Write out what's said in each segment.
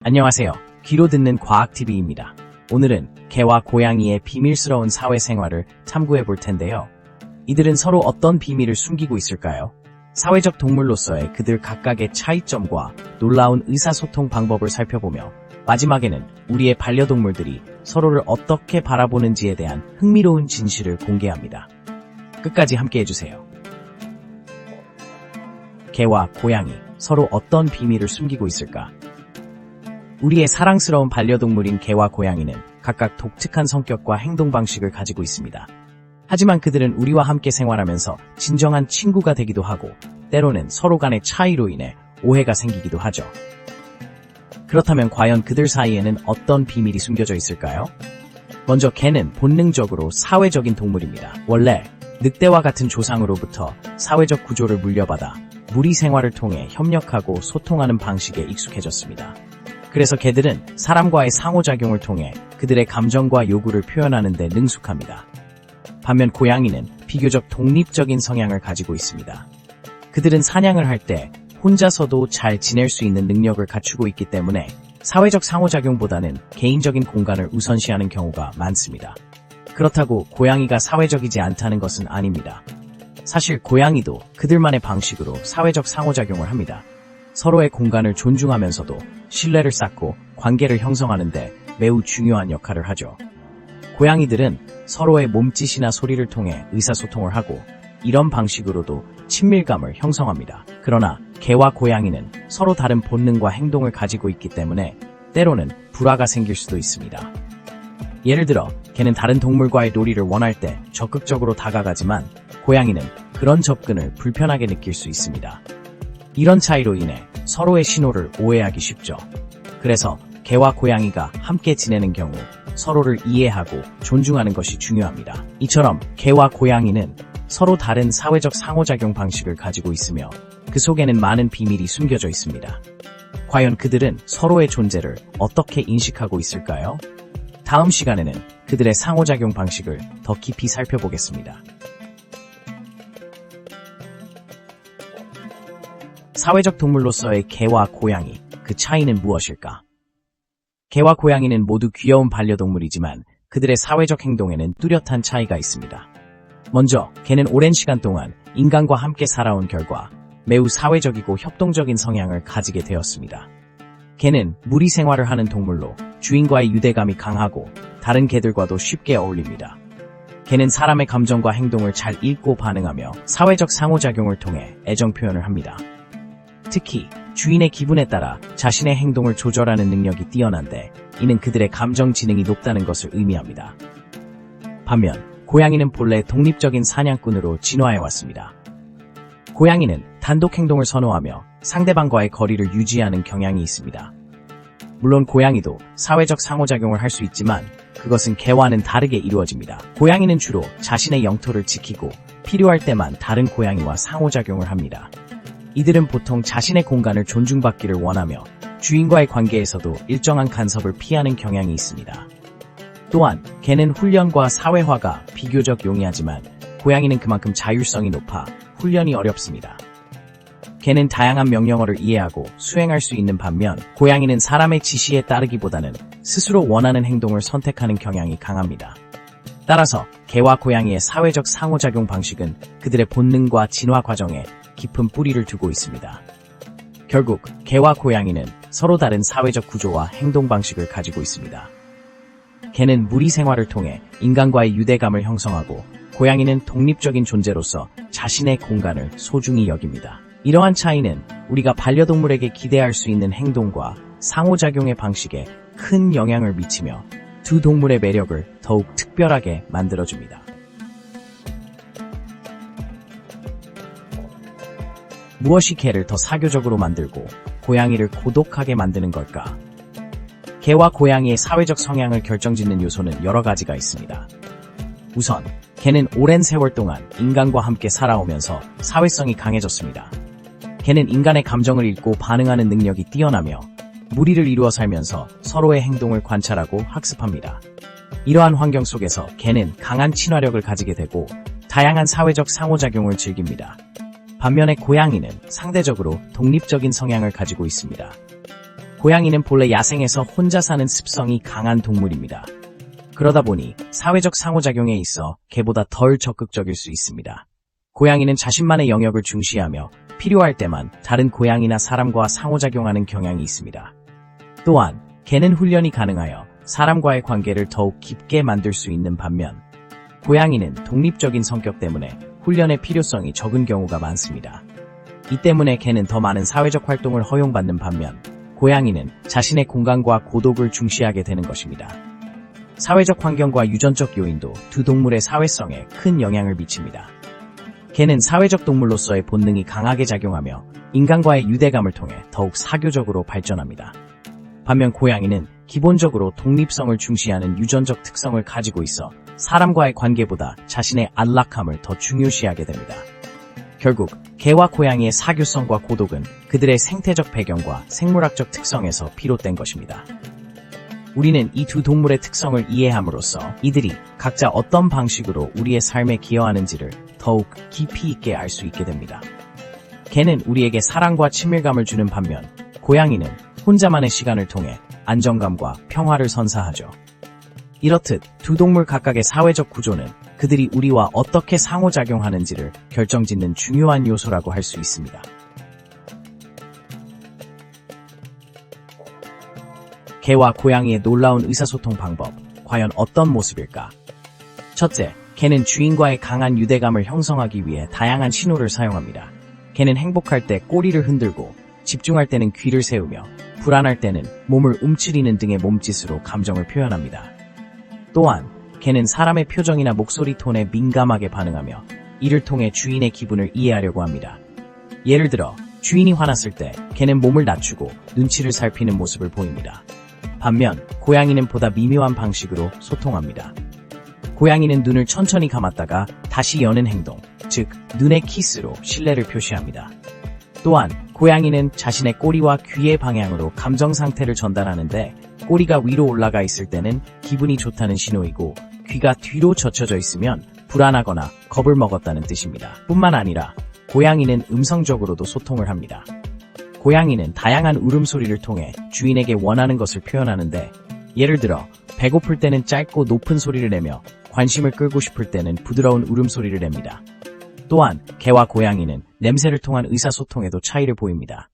안녕하세요. 귀로 듣는 과학TV입니다. 오늘은 개와 고양이의 비밀스러운 사회생활을 탐구해 볼 텐데요. 이들은 서로 어떤 비밀을 숨기고 있을까요? 사회적 동물로서의 그들 각각의 차이점과 놀라운 의사소통 방법을 살펴보며 마지막에는 우리의 반려동물들이 서로를 어떻게 바라보는지에 대한 흥미로운 진실을 공개합니다. 끝까지 함께 해주세요. 개와 고양이, 서로 어떤 비밀을 숨기고 있을까? 우리의 사랑스러운 반려동물인 개와 고양이는 각각 독특한 성격과 행동 방식을 가지고 있습니다. 하지만 그들은 우리와 함께 생활하면서 진정한 친구가 되기도 하고 때로는 서로 간의 차이로 인해 오해가 생기기도 하죠. 그렇다면 과연 그들 사이에는 어떤 비밀이 숨겨져 있을까요? 먼저 개는 본능적으로 사회적인 동물입니다. 원래 늑대와 같은 조상으로부터 사회적 구조를 물려받아 무리 생활을 통해 협력하고 소통하는 방식에 익숙해졌습니다. 그래서 개들은 사람과의 상호작용을 통해 그들의 감정과 요구를 표현하는 데 능숙합니다. 반면 고양이는 비교적 독립적인 성향을 가지고 있습니다. 그들은 사냥을 할 때 혼자서도 잘 지낼 수 있는 능력을 갖추고 있기 때문에 사회적 상호작용보다는 개인적인 공간을 우선시하는 경우가 많습니다. 그렇다고 고양이가 사회적이지 않다는 것은 아닙니다. 사실 고양이도 그들만의 방식으로 사회적 상호작용을 합니다. 서로의 공간을 존중하면서도 신뢰를 쌓고 관계를 형성하는 데 매우 중요한 역할을 하죠. 고양이들은 서로의 몸짓이나 소리를 통해 의사소통을 하고 이런 방식으로도 친밀감을 형성합니다. 그러나 개와 고양이는 서로 다른 본능과 행동을 가지고 있기 때문에 때로는 불화가 생길 수도 있습니다. 예를 들어 개는 다른 동물과의 놀이를 원할 때 적극적으로 다가가지만 고양이는 그런 접근을 불편하게 느낄 수 있습니다. 이런 차이로 인해 서로의 신호를 오해하기 쉽죠. 그래서 개와 고양이가 함께 지내는 경우 서로를 이해하고 존중하는 것이 중요합니다. 이처럼 개와 고양이는 서로 다른 사회적 상호작용 방식을 가지고 있으며 그 속에는 많은 비밀이 숨겨져 있습니다. 과연 그들은 서로의 존재를 어떻게 인식하고 있을까요? 다음 시간에는 그들의 상호작용 방식을 더 깊이 살펴보겠습니다. 사회적 동물로서의 개와 고양이, 그 차이는 무엇일까? 개와 고양이는 모두 귀여운 반려동물이지만 그들의 사회적 행동에는 뚜렷한 차이가 있습니다. 먼저 개는 오랜 시간 동안 인간과 함께 살아온 결과 매우 사회적이고 협동적인 성향을 가지게 되었습니다. 개는 무리 생활을 하는 동물로 주인과의 유대감이 강하고 다른 개들과도 쉽게 어울립니다. 개는 사람의 감정과 행동을 잘 읽고 반응하며 사회적 상호작용을 통해 애정 표현을 합니다. 특히 주인의 기분에 따라 자신의 행동을 조절하는 능력이 뛰어난데 이는 그들의 감정 지능이 높다는 것을 의미합니다. 반면 고양이는 본래 독립적인 사냥꾼으로 진화해왔습니다. 고양이는 단독 행동을 선호하며 상대방과의 거리를 유지하는 경향이 있습니다. 물론 고양이도 사회적 상호작용을 할 수 있지만 그것은 개와는 다르게 이루어집니다. 고양이는 주로 자신의 영토를 지키고 필요할 때만 다른 고양이와 상호작용을 합니다. 이들은 보통 자신의 공간을 존중받기를 원하며 주인과의 관계에서도 일정한 간섭을 피하는 경향이 있습니다. 또한 개는 훈련과 사회화가 비교적 용이하지만 고양이는 그만큼 자율성이 높아 훈련이 어렵습니다. 개는 다양한 명령어를 이해하고 수행할 수 있는 반면 고양이는 사람의 지시에 따르기보다는 스스로 원하는 행동을 선택하는 경향이 강합니다. 따라서 개와 고양이의 사회적 상호작용 방식은 그들의 본능과 진화 과정에 깊은 뿌리를 두고 있습니다. 결국 개와 고양이는 서로 다른 사회적 구조와 행동 방식을 가지고 있습니다. 개는 무리 생활을 통해 인간과의 유대감을 형성하고 고양이는 독립적인 존재로서 자신의 공간을 소중히 여깁니다. 이러한 차이는 우리가 반려동물에게 기대할 수 있는 행동과 상호작용의 방식에 큰 영향을 미치며 두 동물의 매력을 더욱 특별하게 만들어줍니다. 무엇이 개를 더 사교적으로 만들고 고양이를 고독하게 만드는 걸까? 개와 고양이의 사회적 성향을 결정짓는 요소는 여러 가지가 있습니다. 우선 개는 오랜 세월 동안 인간과 함께 살아오면서 사회성이 강해졌습니다. 개는 인간의 감정을 읽고 반응하는 능력이 뛰어나며 무리를 이루어 살면서 서로의 행동을 관찰하고 학습합니다. 이러한 환경 속에서 개는 강한 친화력을 가지게 되고 다양한 사회적 상호작용을 즐깁니다. 반면에 고양이는 상대적으로 독립적인 성향을 가지고 있습니다. 고양이는 본래 야생에서 혼자 사는 습성이 강한 동물입니다. 그러다 보니 사회적 상호작용에 있어 개보다 덜 적극적일 수 있습니다. 고양이는 자신만의 영역을 중시하며 필요할 때만 다른 고양이나 사람과 상호작용하는 경향이 있습니다. 또한 개는 훈련이 가능하여 사람과의 관계를 더욱 깊게 만들 수 있는 반면 고양이는 독립적인 성격 때문에 훈련의 필요성이 적은 경우가 많습니다. 이 때문에 개는 더 많은 사회적 활동을 허용받는 반면 고양이는 자신의 공간과 고독을 중시하게 되는 것입니다. 사회적 환경과 유전적 요인도 두 동물의 사회성에 큰 영향을 미칩니다. 개는 사회적 동물로서의 본능이 강하게 작용하며 인간과의 유대감을 통해 더욱 사교적으로 발전합니다. 반면 고양이는 기본적으로 독립성을 중시하는 유전적 특성을 가지고 있어 사람과의 관계보다 자신의 안락함을 더 중요시하게 됩니다. 결국 개와 고양이의 사교성과 고독은 그들의 생태적 배경과 생물학적 특성에서 비롯된 것입니다. 우리는 이 두 동물의 특성을 이해함으로써 이들이 각자 어떤 방식으로 우리의 삶에 기여하는지를 더욱 깊이 있게 알 수 있게 됩니다. 개는 우리에게 사랑과 친밀감을 주는 반면 고양이는 혼자만의 시간을 통해 안정감과 평화를 선사하죠. 이렇듯 두 동물 각각의 사회적 구조는 그들이 우리와 어떻게 상호작용하는지를 결정짓는 중요한 요소라고 할 수 있습니다. 개와 고양이의 놀라운 의사소통 방법, 과연 어떤 모습일까? 첫째, 개는 주인과의 강한 유대감을 형성하기 위해 다양한 신호를 사용합니다. 개는 행복할 때 꼬리를 흔들고, 집중할 때는 귀를 세우며, 불안할 때는 몸을 움츠리는 등의 몸짓으로 감정을 표현합니다. 또한 개는 사람의 표정이나 목소리 톤에 민감하게 반응하며 이를 통해 주인의 기분을 이해하려고 합니다. 예를 들어 주인이 화났을 때 개는 몸을 낮추고 눈치를 살피는 모습을 보입니다. 반면 고양이는 보다 미묘한 방식으로 소통합니다. 고양이는 눈을 천천히 감았다가 다시 여는 행동, 즉 눈의 키스로 신뢰를 표시합니다. 또한 고양이는 자신의 꼬리와 귀의 방향으로 감정 상태를 전달하는데 꼬리가 위로 올라가 있을 때는 기분이 좋다는 신호이고 귀가 뒤로 젖혀져 있으면 불안하거나 겁을 먹었다는 뜻입니다. 뿐만 아니라 고양이는 음성적으로도 소통을 합니다. 고양이는 다양한 울음소리를 통해 주인에게 원하는 것을 표현하는데 예를 들어 배고플 때는 짧고 높은 소리를 내며 관심을 끌고 싶을 때는 부드러운 울음소리를 냅니다. 또한 개와 고양이는 냄새를 통한 의사소통에도 차이를 보입니다.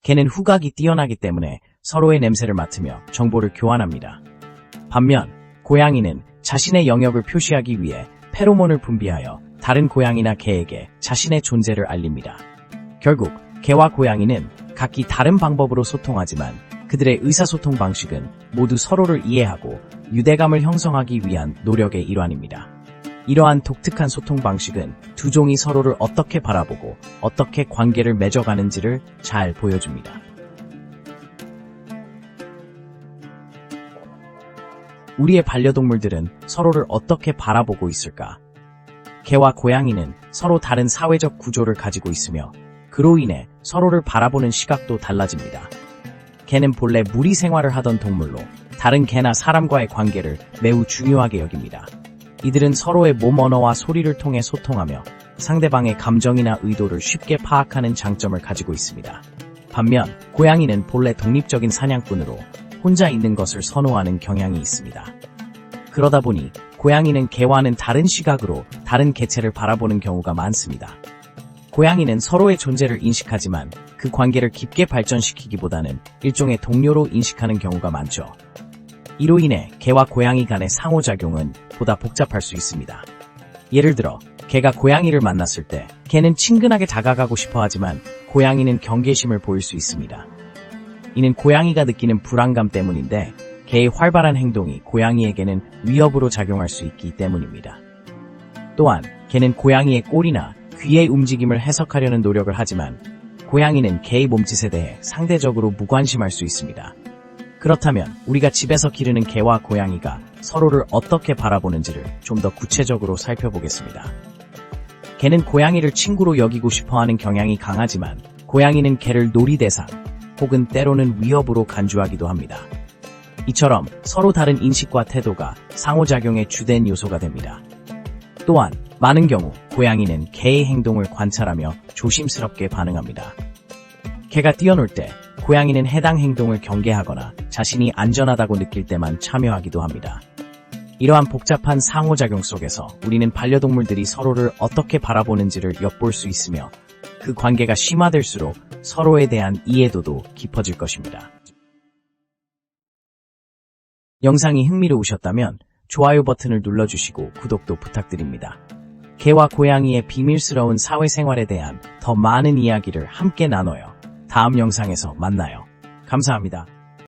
개는 후각이 뛰어나기 때문에 서로의 냄새를 맡으며 정보를 교환합니다. 반면 고양이는 자신의 영역을 표시하기 위해 페로몬을 분비하여 다른 고양이나 개에게 자신의 존재를 알립니다. 결국 개와 고양이는 각기 다른 방법으로 소통하지만 그들의 의사소통 방식은 모두 서로를 이해하고 유대감을 형성하기 위한 노력의 일환입니다. 이러한 독특한 소통 방식은 두 종이 서로를 어떻게 바라보고 어떻게 관계를 맺어가는지를 잘 보여줍니다. 우리의 반려동물들은 서로를 어떻게 바라보고 있을까? 개와 고양이는 서로 다른 사회적 구조를 가지고 있으며 그로 인해 서로를 바라보는 시각도 달라집니다. 개는 본래 무리 생활을 하던 동물로 다른 개나 사람과의 관계를 매우 중요하게 여깁니다. 이들은 서로의 몸 언어와 소리를 통해 소통하며 상대방의 감정이나 의도를 쉽게 파악하는 장점을 가지고 있습니다. 반면 고양이는 본래 독립적인 사냥꾼으로 혼자 있는 것을 선호하는 경향이 있습니다. 그러다 보니 고양이는 개와는 다른 시각으로 다른 개체를 바라보는 경우가 많습니다. 고양이는 서로의 존재를 인식하지만 그 관계를 깊게 발전시키기보다는 일종의 동료로 인식하는 경우가 많죠. 이로 인해 개와 고양이 간의 상호작용은 보다 복잡할 수 있습니다. 예를 들어 개가 고양이를 만났을 때 개는 친근하게 다가가고 싶어 하지만 고양이는 경계심을 보일 수 있습니다. 이는 고양이가 느끼는 불안감 때문인데 개의 활발한 행동이 고양이에게는 위협으로 작용할 수 있기 때문입니다. 또한 개는 고양이의 꼬리나 귀의 움직임을 해석하려는 노력을 하지만 고양이는 개의 몸짓에 대해 상대적으로 무관심할 수 있습니다. 그렇다면 우리가 집에서 기르는 개와 고양이가 서로를 어떻게 바라보는지를 좀 더 구체적으로 살펴보겠습니다. 개는 고양이를 친구로 여기고 싶어하는 경향이 강하지만 고양이는 개를 놀이 대상 혹은 때로는 위협으로 간주하기도 합니다. 이처럼 서로 다른 인식과 태도가 상호작용의 주된 요소가 됩니다. 또한 많은 경우 고양이는 개의 행동을 관찰하며 조심스럽게 반응합니다. 개가 뛰어놀 때 고양이는 해당 행동을 경계하거나 자신이 안전하다고 느낄 때만 참여하기도 합니다. 이러한 복잡한 상호작용 속에서 우리는 반려동물들이 서로를 어떻게 바라보는지를 엿볼 수 있으며 그 관계가 심화될수록 서로에 대한 이해도도 깊어질 것입니다. 영상이 흥미로우셨다면 좋아요 버튼을 눌러주시고 구독도 부탁드립니다. 개와 고양이의 비밀스러운 사회생활에 대한 더 많은 이야기를 함께 나눠요. 다음 영상에서 만나요. 감사합니다.